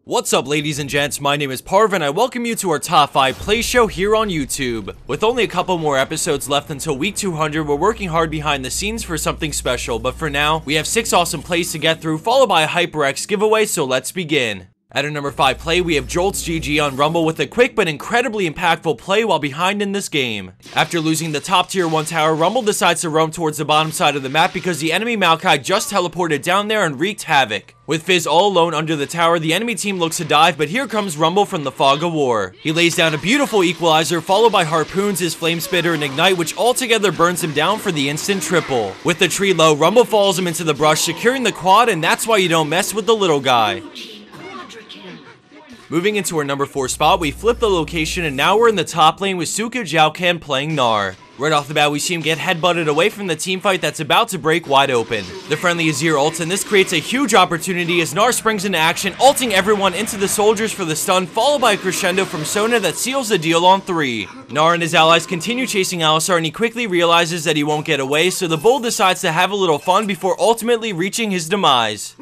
What's up, ladies and gents, my name is Parv and I welcome you to our top 5 play show here on YouTube. With only a couple more episodes left until week 200, we're working hard behind the scenes for something special, but for now, we have 6 awesome plays to get through, followed by a HyperX giveaway, so let's begin. At our number 5 play, we have Jolt's GG on Rumble with a quick but incredibly impactful play while behind in this game. After losing the top tier 1 tower, Rumble decides to roam towards the bottom side of the map because the enemy Maokai just teleported down there and wreaked havoc. With Fizz all alone under the tower, the enemy team looks to dive, but here comes Rumble from the fog of war. He lays down a beautiful equalizer, followed by harpoons, his flame spitter, and ignite, which altogether burns him down for the instant triple. With the tree low, Rumble follows him into the brush, securing the quad, and that's why you don't mess with the little guy. Moving into our number 4 spot, we flip the location and now we're in the top lane with Suku Jiaokan playing Gnar. Right off the bat, we see him get headbutted away from the teamfight that's about to break wide open. The friendly Azir ults, and this creates a huge opportunity as Gnar springs into action, ulting everyone into the soldiers for the stun, followed by a crescendo from Sona that seals the deal on 3. Gnar and his allies continue chasing Alistar, and he quickly realizes that he won't get away, so the bull decides to have a little fun before ultimately reaching his demise.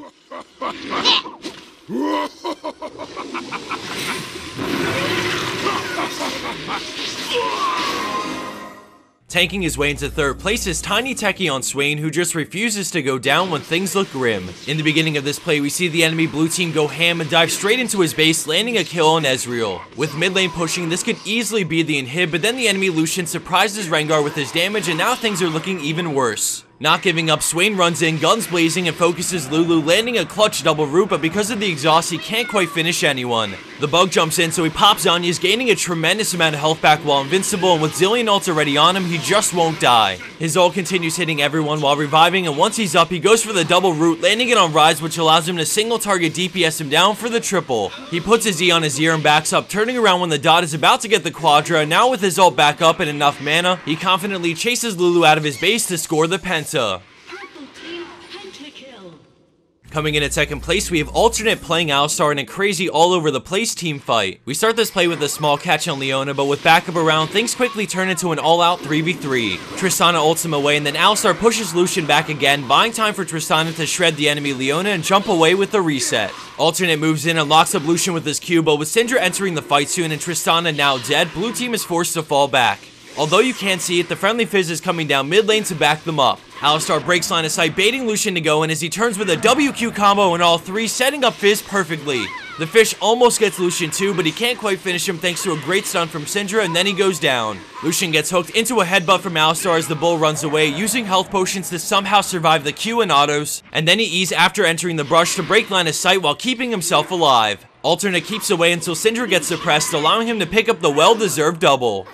Tanking his way into 3rd place is Tiny Techie on Swain, who just refuses to go down when things look grim. In the beginning of this play, we see the enemy blue team go ham and dive straight into his base, landing a kill on Ezreal. With mid lane pushing, this could easily be the inhib, but then the enemy Lucian surprises Rengar with his damage, and now things are looking even worse. Not giving up, Swain runs in, guns blazing, and focuses Lulu, landing a clutch double root, but because of the exhaust, he can't quite finish anyone. The bug jumps in, so he pops Zanya's, gaining a tremendous amount of health back while invincible, and with Zilean ult already on him, he just won't die. His ult continues hitting everyone while reviving, and once he's up, he goes for the double root, landing it on Rise, which allows him to single target DPS him down for the triple. He puts his E on his ear and backs up, turning around when the dot is about to get the quadra, and now with his ult back up and enough mana, he confidently chases Lulu out of his base to score the penta. Coming in at 2nd place, we have Alternate playing Alistar in a crazy all-over-the-place team fight. We start this play with a small catch on Leona, but with backup around, things quickly turn into an all-out 3v3. Tristana ults him away, and then Alistar pushes Lucian back again, buying time for Tristana to shred the enemy Leona and jump away with the reset. Alternate moves in and locks up Lucian with his Q, but with Syndra entering the fight soon and Tristana now dead, blue team is forced to fall back. Although you can't see it, the friendly Fizz is coming down mid lane to back them up. Alistar breaks line of sight, baiting Lucian to go in as he turns with a WQ combo in all 3, setting up Fizz perfectly. The fish almost gets Lucian too, but he can't quite finish him thanks to a great stun from Syndra, and then he goes down. Lucian gets hooked into a headbutt from Alistar as the bull runs away, using health potions to somehow survive the Q and autos, and then he E's after entering the brush to break line of sight while keeping himself alive. Alternate keeps away until Syndra gets suppressed, allowing him to pick up the well-deserved double.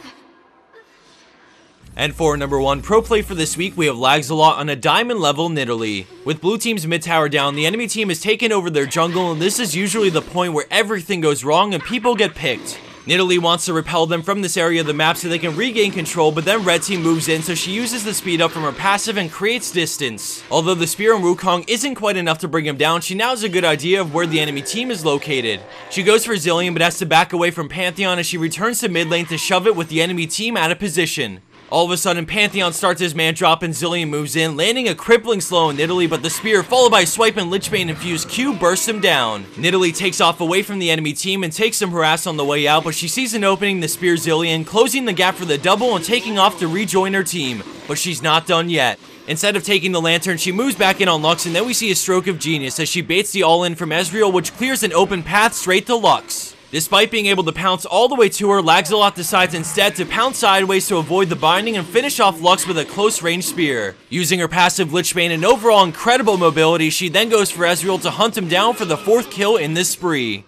And for number 1 pro play for this week, we have Lagzalot on a diamond level Nidalee. With blue team's mid tower down, the enemy team has taken over their jungle, and this is usually the point where everything goes wrong and people get picked. Nidalee wants to repel them from this area of the map so they can regain control, but then red team moves in, so she uses the speed up from her passive and creates distance. Although the spear on Wukong isn't quite enough to bring him down, she now has a good idea of where the enemy team is located. She goes for Zilean but has to back away from Pantheon as she returns to mid lane to shove it with the enemy team out of position. All of a sudden, Pantheon starts his man drop and Zilean moves in, landing a crippling slow on Nidalee, but the spear, followed by a swipe and Lichbane infused Q, bursts him down. Nidalee takes off away from the enemy team and takes some harass on the way out, but she sees an opening to spear Zilean, closing the gap for the double and taking off to rejoin her team. But she's not done yet. Instead of taking the lantern, she moves back in on Lux, and then we see a stroke of genius as she baits the all-in from Ezreal, which clears an open path straight to Lux. Despite being able to pounce all the way to her, Lagzalot decides instead to pounce sideways to avoid the binding and finish off Lux with a close-range spear. Using her passive Lichbane and overall incredible mobility, she then goes for Ezreal to hunt him down for the 4th kill in this spree.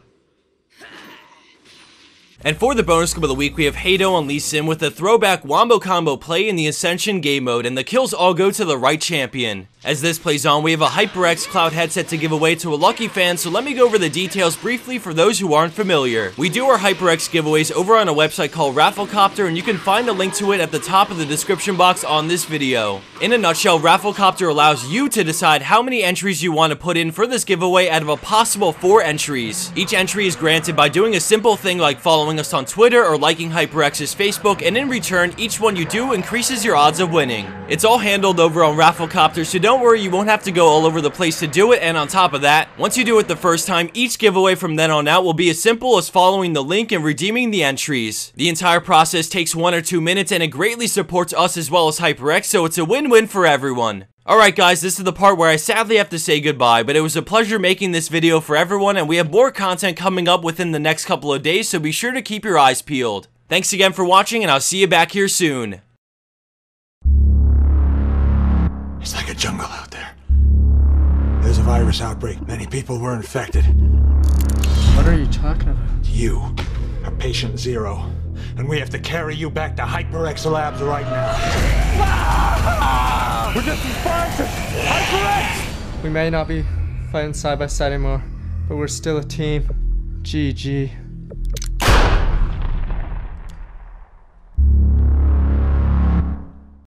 And for the bonus clip of the week, we have Hado on Lee Sin with a throwback wombo combo play in the Ascension game mode, and the kills all go to the right champion. As this plays on, we have a HyperX Cloud headset to give away to a lucky fan, so let me go over the details briefly for those who aren't familiar. We do our HyperX giveaways over on a website called Rafflecopter, and you can find a link to it at the top of the description box on this video. In a nutshell, Rafflecopter allows you to decide how many entries you want to put in for this giveaway out of a possible 4 entries. Each entry is granted by doing a simple thing like following following us on Twitter or liking HyperX's Facebook, and in return, each one you do increases your odds of winning. It's all handled over on Rafflecopter, so don't worry, you won't have to go all over the place to do it, and on top of that, once you do it the first time, each giveaway from then on out will be as simple as following the link and redeeming the entries. The entire process takes 1 or 2 minutes, and it greatly supports us as well as HyperX, so it's a win-win for everyone. Alright guys, this is the part where I sadly have to say goodbye, but it was a pleasure making this video for everyone, and we have more content coming up within the next couple of days, so be sure to keep your eyes peeled. Thanks again for watching, and I'll see you back here soon. It's like a jungle out there. There's a virus outbreak. Many people were infected. What are you talking about? You are patient 0, and we have to carry you back to HyperX Labs right now. We're just responsive! HyperX! We may not be fighting side by side anymore, but we're still a team. GG.